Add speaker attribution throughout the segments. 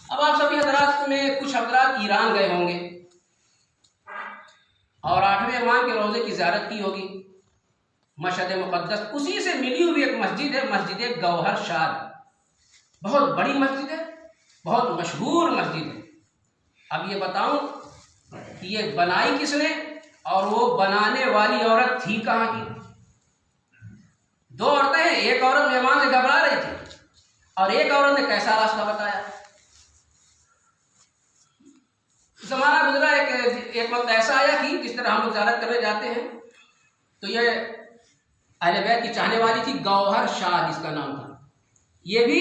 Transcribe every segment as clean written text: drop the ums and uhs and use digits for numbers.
Speaker 1: अब आप सभी हजरात में कुछ हजरात ईरान गए होंगे और 8वें इमाम के रोज़े की ज़ियारत की होगी। मशहद मुक़द्दस उसी से मिली हुई एक मस्जिद है, मस्जिद गौहर शाद। बहुत बड़ी मस्जिद है, बहुत मशहूर मस्जिद है। अब ये बताऊं कि ये बनाई किसने और वो बनाने वाली औरत थी कहाँ की। दो औरतें हैं, एक औरत मेहमान से घबरा रही थी और एक औरत ने कैसा रास्ता बताया। ज़माना गुजरा, एक वक्त ऐसा आया कि जिस तरह हम लोग ज़ियारत करने जाते हैं तो ये अहले बैत की चाहने वाली थी, गौहर शाद इसका नाम था। ये भी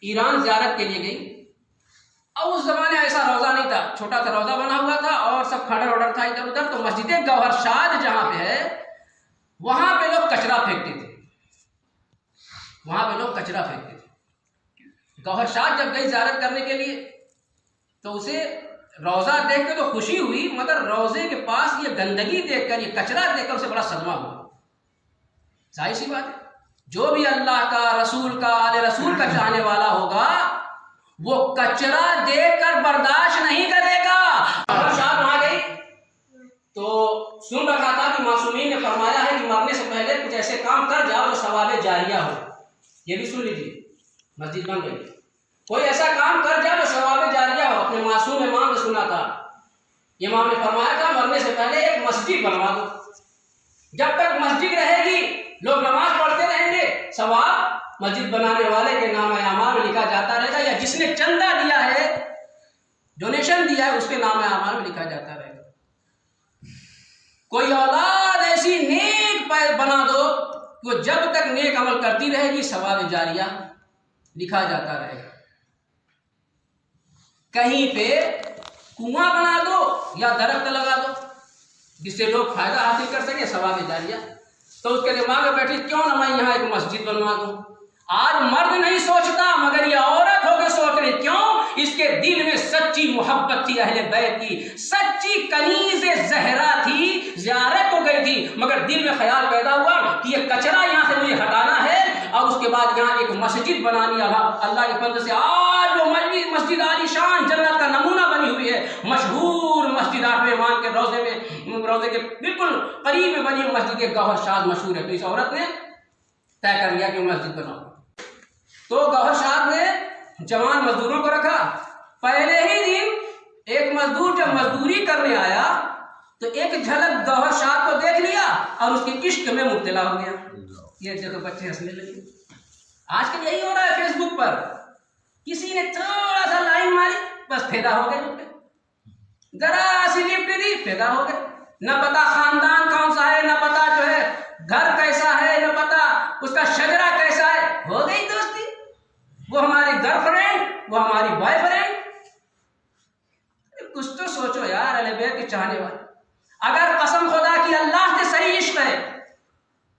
Speaker 1: ईरान ज़ियारत के लिए गई। अब उस ज़माने ऐसा रोज़ा नहीं था, छोटा सा रोज़ा बना हुआ था और सब खड़र ऑर्डर था इधर उधर। तो मस्जिद गौहर शाद जहाँ पे है वहाँ पे लोग कचरा फेंकते थे, वहाँ पे लोग कचरा फेंकते थे। गौहर शाद जब गई ज़ियारत करने के लिए तो उसे रोज़ा देख के तो खुशी हुई, मगर रोज़े के पास ये गंदगी देखकर, ये कचरा देखकर उसे बड़ा सदमा हुआ। जाहिर सी बात है, जो भी अल्लाह का, रसूल का, आले रसूल का चाहने वाला होगा वो कचरा देखकर बर्दाश्त नहीं करेगा। और शाद वहां गई तो सुन रखा था कि मासूमीन ने फरमाया है कि मरने से पहले कुछ ऐसे काम कर जाओ जो सवाब जारिया हो। ये भी सुन लीजिए, मस्जिद बन गई, कोई ऐसा काम कर जाओ जो सवाब जारिया हो। अपने मासूम इमाम ने सुना था, इमाम ने फरमाया था मरने से पहले एक मस्जिद बनवा दो। जब तक मस्जिद रहेगी लोग नमाज पढ़ते रहेंगे, सवाब मस्जिद बनाने वाले के नाम आमाल में लिखा जाता रहेगा, या जिसने चंदा दिया है, डोनेशन दिया है, उसके नाम आमाल में लिखा जाता रहेगा। कोई औलाद ऐसी नेक बना दो वो जब तक नेक अमल करती रहेगी सवाब जारिया लिखा जाता रहेगा। कहीं पे कुआं बना दो या दरख्त लगा दो जिससे लोग फायदा हासिल कर सके, सवाब जारिया। तो उसके दिमाग में बैठी क्यों ना मैं यहाँ एक मस्जिद बनवा दूं। आज मर्द नहीं सोचता मगर ये औरत होकर सोच रही। क्यों? इसके दिल में सच्ची मोहब्बत थी अहले बैत की, सच्ची कनीज़ ज़हरा थी, ज़ियारत को गई थी, मगर दिल में ख्याल पैदा हुआ कि ये कचरा यहाँ से मुझे हटाना है और उसके बाद यहाँ एक मस्जिद बनानी। अल्लाह के फजल से आज वो मस्जिद आलीशान जन्नत का नमूना बनी हुई है, मशहूर मस्जिद 8वें इमाम के रोज़े के बिल्कुल करीब में बनी मस्जिद गौहर शाद मशहूर है। तो इस औरत ने तय कर लिया कि मस्जिद बनाओ। तो गौहर शाद ने जवान मजदूरों को रखा। पहले ही दिन एक मजदूर जब मजदूरी करने आया तो एक झलक गौहर शाद को देख लिया और उसके इश्क में मुब्तला हो गया। ये देखो बच्चे हंसने लगे। आजकल यही हो रहा है फेसबुक पर, किसी ने थोड़ा सा लाइन मारी बस फिदा हो गए, जरा सी लिफ्ट दी फिदा हो गए। न पता खानदान कौन सा है, न पता जो है घर कैसा है, न पता उसका शजरा कैसा है, हो गई दोस्ती। वो हमारी गर्लफ्रेंड, वो हमारी बॉयफ्रेंड। कुछ तो सोचो यार अहले बैत के चाहने वाले। अगर कसम खुदा की अल्लाह से सही इश्क है,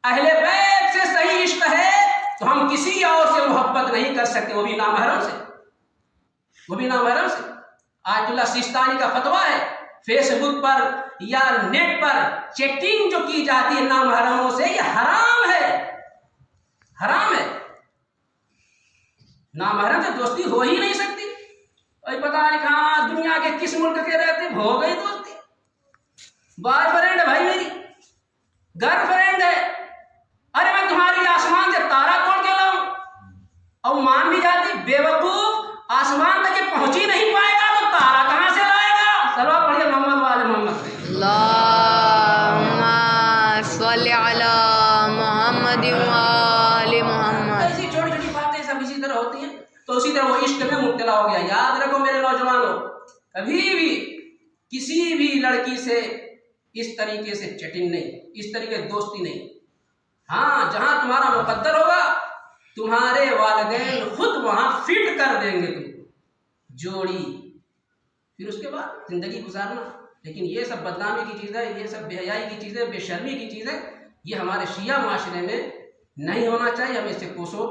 Speaker 1: अहले बैत से सही इश्क है, तो हम किसी और से मोहब्बत नहीं कर सकते, वो भी नामहरम से, वो भी नामहरम से। आयतुल्लाह सिस्तानी का फतवा है, फेसबुक पर या नेट पर चैटिंग जो की जाती है नामहरमों से, ये हराम है, हराम है। नामहरम से दोस्ती हो ही नहीं सकती। और पता नहीं कहाँ दुनिया के किस मुल्क के रहते, हो गई दोस्ती। बॉयफ्रेंड है भाई मेरी, गर्लफ्रेंड है, अरे मैं तुम्हारी आसमान से तारा तोड़ के लाऊं, और मान भी जाती बेवकूफ, आसमान तक ये पहुंच ही नहीं पाएगा तो तारा कहां से लाएगा। चलो पढ़िए मोहम्मद वाले मोहम्मद,
Speaker 2: अल्लाहुम्मा सल्ली अला मुहम्मद व आले मोहम्मद।
Speaker 1: ऐसी छोटी छोटी बातें सब इसी तरह होती हैं। तो उसी तरह वो इश्क में मुब्तला हो गया। याद रखो मेरे नौजवानों, कभी भी किसी भी लड़की से इस तरीके से चैटिंग नहीं, इस तरीके से दोस्ती नहीं। हाँ, जहां तुम्हारा मुकद्दर होगा तुम्हारे वालिदैन खुद वहां फिट कर देंगे तुम जोड़ी, फिर उसके बाद जिंदगी गुजारना। लेकिन ये सब बदनामी की चीज़ें, ये सब बेहयाई की चीज़ें, बेशर्मी की चीज़ें, ये हमारे शिया माशरे में नहीं होना चाहिए। हमें इससे कोसों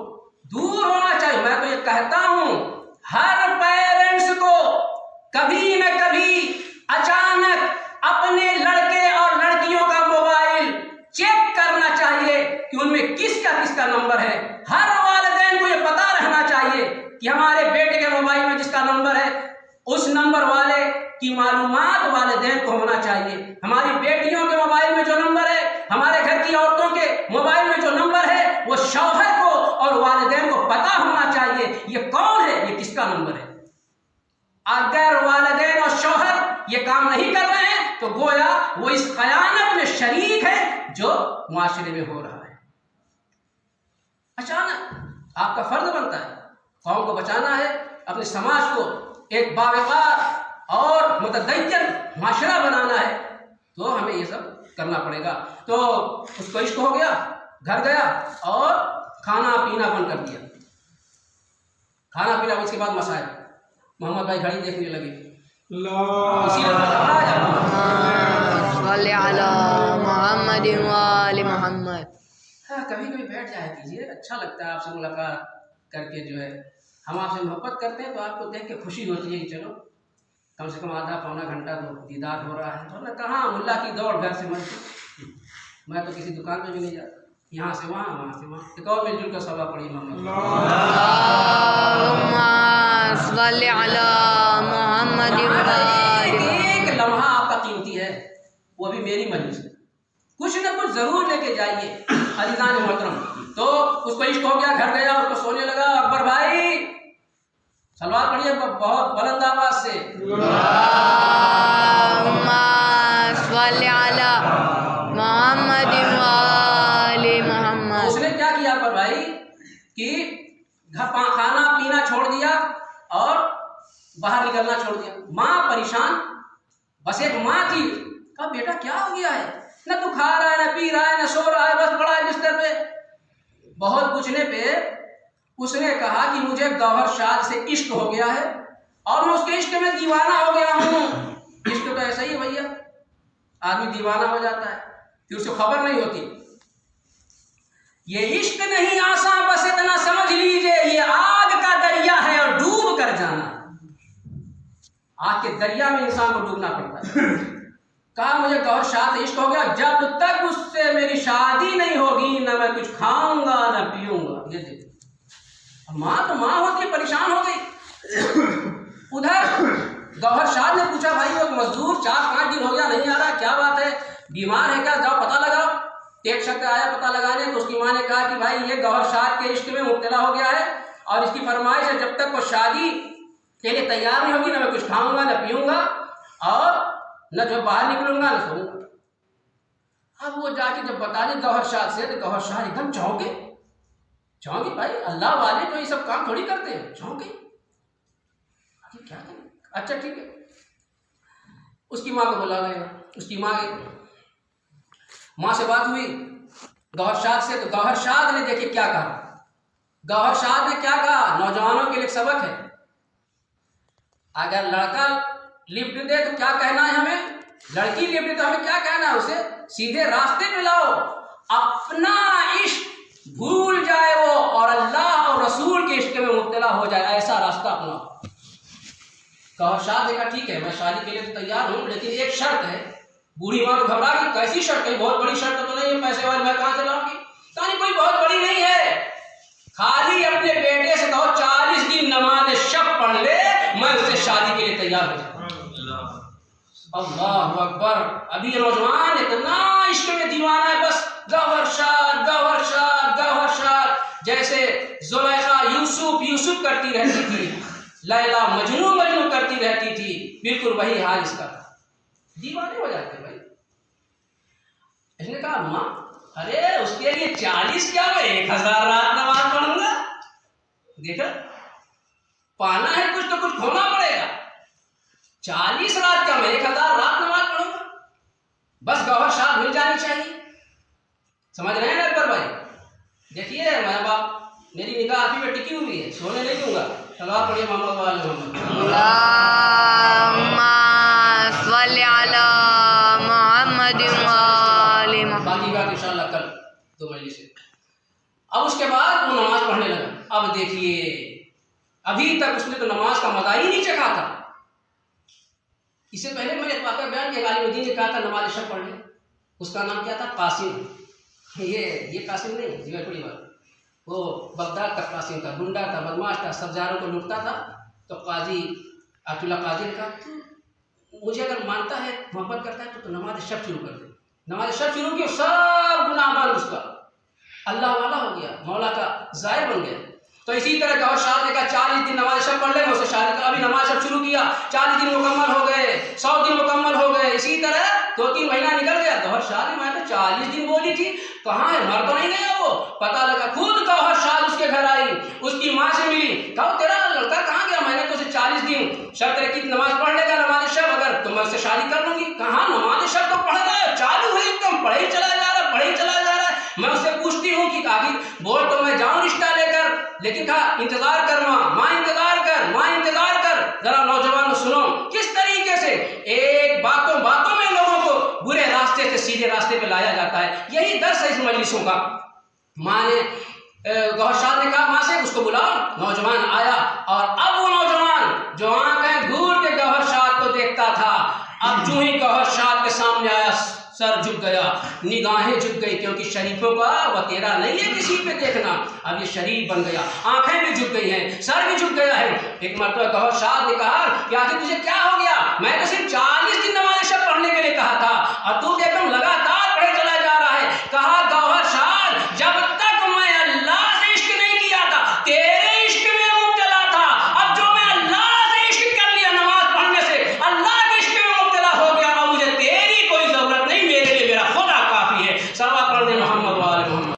Speaker 1: दूर होना चाहिए। मैं तो ये कहता हूँ हर पेरेंट्स को कभी न कभी अचानक अपने लड़के और लड़कियों का मोबाइल चेक करना चाहिए कि उनमें किसका नंबर है। हर वालिदैन को ये पता रहना चाहिए कि हमारे बेटे के मोबाइल में जिसका नंबर है उस नंबर वाले की मालूमात वालिदैन को होना चाहिए। हमारी बेटियों के मोबाइल में जो नंबर है, हमारे घर की औरतों के मोबाइल में जो नंबर है, वो शौहर को और वालिदैन को पता होना चाहिए ये कौन है, ये किसका नंबर है। अगर वालिदैन और शौहर ये काम नहीं कर रहे हैं तो गोया वो इस खयानत में शरीक है जो मुआशरे में हो रहा है। अचानक आपका फर्ज बनता है, कौम को बचाना है, अपने समाज को एक बावकार और मुतदय्यन माशरा बनाना है, तो हमें ये सब करना पड़ेगा। तो उसको इश्क हो गया, घर गया और खाना पीना बंद कर दिया। खाना पीना, उसके बाद मसाइल। मोहम्मद भाई घड़ी देखने लगे, इसीलिए
Speaker 2: मोहम्मद।
Speaker 1: हाँ, कभी कभी बैठ जाया कीजिए, अच्छा लगता है आपसे मुलाकात करके। जो है हम आपसे मोहब्बत करते हैं तो आपको देख के खुशी होती है कि चलो कम से कम आधा पौना घंटा तो दीदार हो रहा है। वरना कहाँ मुल्ला की दौड़ घर से मैं तो किसी दुकान पे भी नहीं जाता, यहाँ से वहाँ, वहाँ से वहाँ। एक और मिलजुल का सभा पड़ी मोहम्मद। एक लम्हा आपका कीमती है, वो भी मेरी मजलिस में, कुछ न कुछ जरूर लेके जाइए अज़ीज़ान मोहतरम। तो उसको इश्क हो गया, घर गया, उसको सोने लगा। अकबर भाई सलवार पढ़िए बहुत बुलंद आवाज से। उसने क्या किया अकबर भाई कि खाना पीना छोड़ दिया और बाहर निकलना छोड़ दिया। माँ परेशान, बस एक माँ थी, कहा बेटा क्या हो गया है, न तू खा रहा है, न पी रहा है, न सो रहा है, बस पड़ा है बिस्तर पे। बहुत पूछने पे उसने कहा कि मुझे गौहर शाद से इश्क हो गया है और मैं उसके इश्क में दीवाना हो गया हूँ। इश्क तो ऐसा ही है भैया, आदमी दीवाना हो जाता है, फिर उसे खबर नहीं होती। ये इश्क नहीं आसान, बस इतना समझ लीजिए, ये आग का दरिया है और डूब कर जाना। आग के दरिया में इंसान को डूबना पड़ता है। कहा मुझे गौहर शाद से इश्क हो गया, जब तक उससे मेरी शादी नहीं होगी न मैं कुछ खाऊंगा न पीऊंगा। ये देखो, माँ तो माँ होती है, परेशान हो गई। उधर गौहर शाद ने पूछा भाई वो मजदूर 4-5 दिन हो गया नहीं आ रहा, क्या बात है, बीमार है क्या, जाओ पता लगाओ। एक शख्स आया पता लगाने, तो उसकी माँ ने कहा कि भाई ये गौहर शाद के इश्क में मुब्तला हो गया है और इसकी फरमाइश है जब तक वो शादी के लिए तैयार नहीं होगी न मैं कुछ खाऊंगा न पीऊंगा और न जो बाहर निकलूंगा न सोऊंगा। अब वो जाके जब बता दी गौहर शाद से, तो गौहर शाद एकदम चौंके भाई, अल्लाह वाले तो ये सब काम थोड़ी करते हैं। चौंके, क्या करें, अच्छा ठीक है। उसकी माँ को बुला गया, उसकी माँ गई, माँ से बात हुई गौहर शाद से, तो गौहर शाद ने देखिए क्या कहा। गौहर शाद ने क्या कहा, नौजवानों के लिए सबक है, अगर लड़का लिफ्ट दे तो क्या कहना है हमें, लड़की लिफ्ट दे तो हमें क्या कहना है, उसे सीधे रास्ते पे लाओ, अपना इश्क भूल जाए वो और अल्लाह और रसूल के इश्क में मुब्तला हो जाए, ऐसा रास्ता अपनाओ। गौहर शाद ने कहा ठीक है मैं शादी के लिए तो तैयार हूँ, लेकिन एक शर्त है। बूढ़ी माँ तो घबरा गई, कैसी शर्त है, बहुत बड़ी शर्त तो नहीं है, पैसे वाले मैं कहाँ से लाऊंगी। कहानी कोई बहुत बड़ी नहीं है, खाली अपने बेटे से कहो 40 दिन नमाज शब पढ़ ले, मैं उससे शादी के लिए तैयार हो जाऊँ। अल्लाह अकबर। अभी नौजवान इतना इश्क में दीवाना है, बस गौहर शाद गौहर शाद गौहर शाद। जैसे जुलेखा यूसुफ करती रहती थी, लैला मजनू करती रहती थी, बिल्कुल वही हाल इसका था। दीवाने हो जाते भाई। इसने कहा अम्मा अरे उसके लिए 40 क्या, मैं 1000 रात नमाज पढ़ूंगा। देखा, पाना है कुछ तो कुछ खोना पड़ेगा। 40 रात का मैं 1000 रात नमाज पढ़ूंगा, बस गौहर शाद मिल जानी चाहिए। समझ रहे हैं अकबर भाई? देखिए मैं बाप, मेरी निगाह आप ही पे टिकी हुई है, सोने नहीं दूंगा। सलावत पढ़िए मोहम्मद वाले मोहम्मद। बाकी बात इंशाल्लाह कल तो मजलिस से। अब उसके बाद वो नमाज पढ़ने लगा। अब देखिए अभी तक उसने तो नमाज का मजा ही नहीं चखा था। इससे पहले मैंने एक वाक़या बयान किया, गालिबुद्दीन ने कहा था नमाज शब पढ़ ले, उसका नाम क्या था, कासिम। ये कासिम नहीं, जीवनपुरी बात, वो बगदाद का कासिम था, गुंडा था, बदमाश था, सब जारों को लूटता था। तो काजी अब्दुल्ला काजी ने कहा तू मुझे अगर मानता है, मोहब्बत करता है तो नमाज शब शुरू कर दे। नमाज शब शुरू की, सब गुनाह माफ उसका, अल्लाह वाला हो गया, मौला का जायर बन गया। तो इसी तरह गौहर शाह ने कहा 40 दिन नमाज शब पढ़ ले, मुझसे शादी का अभी नमाज शब शुरू किया, 40 दिन मुकम्मल हो गए, 100 दिन मुकम्मल हो गए, इसी तरह 2-3 महीना निकल गया। गौहर शाह ने मैं तो 40 दिन बोली थी, कहाँ है, मर तो नहीं गया वो। पता लगा खुद गौहर शाह उसके घर आई, उसकी माँ से मिली, कहा तेरा लड़का कहाँ गया, मैंने तो उसे 40 दिन शर्त रखी नमाज पढ़ लेगा, नमाज शब अगर तो मैं उससे शादी कर लूंगी। कहाँ नमाज शब तो पढ़ रहा, चालू है एकदम, पढ़े ही चला जा रहा, पढ़े ही चला जा रहा है। मैं उससे पूछती हूँ कि आखिर बोल तो मैं जाऊँ रिश्ता लेकर, लेकिन कहा इंतजार कर माँ इंतजार कर, माँ इंतजार कर। जरा नौजवानों सुनो किस तरीके से एक बातों में लोगों को बुरे रास्ते से सीधे रास्ते पे लाया जाता है। यही दर्स है इस मजलिसों का। माँ ने गौहर शाह ने कहा माँ से उसको बुलाओ। नौजवान आया और अब वो नौजवान जो आंखें घूर के गौहर शाह को देखता था, अब जो ही गौहर शाह के सामने आया सर झुक गया, निगाहें झुक गई, क्योंकि शरीफों का वतेरा नहीं है किसी पे देखना। अब ये शरीफ बन गया, आंखें भी झुक गई हैं, सर भी झुक गया है। एक मरतबा गौहर शाह ने कहा कि आखिर तुझे क्या हो गया, मैं तो सिर्फ 40 दिन नमाज शब पढ़ने के लिए कहा था और तू देखो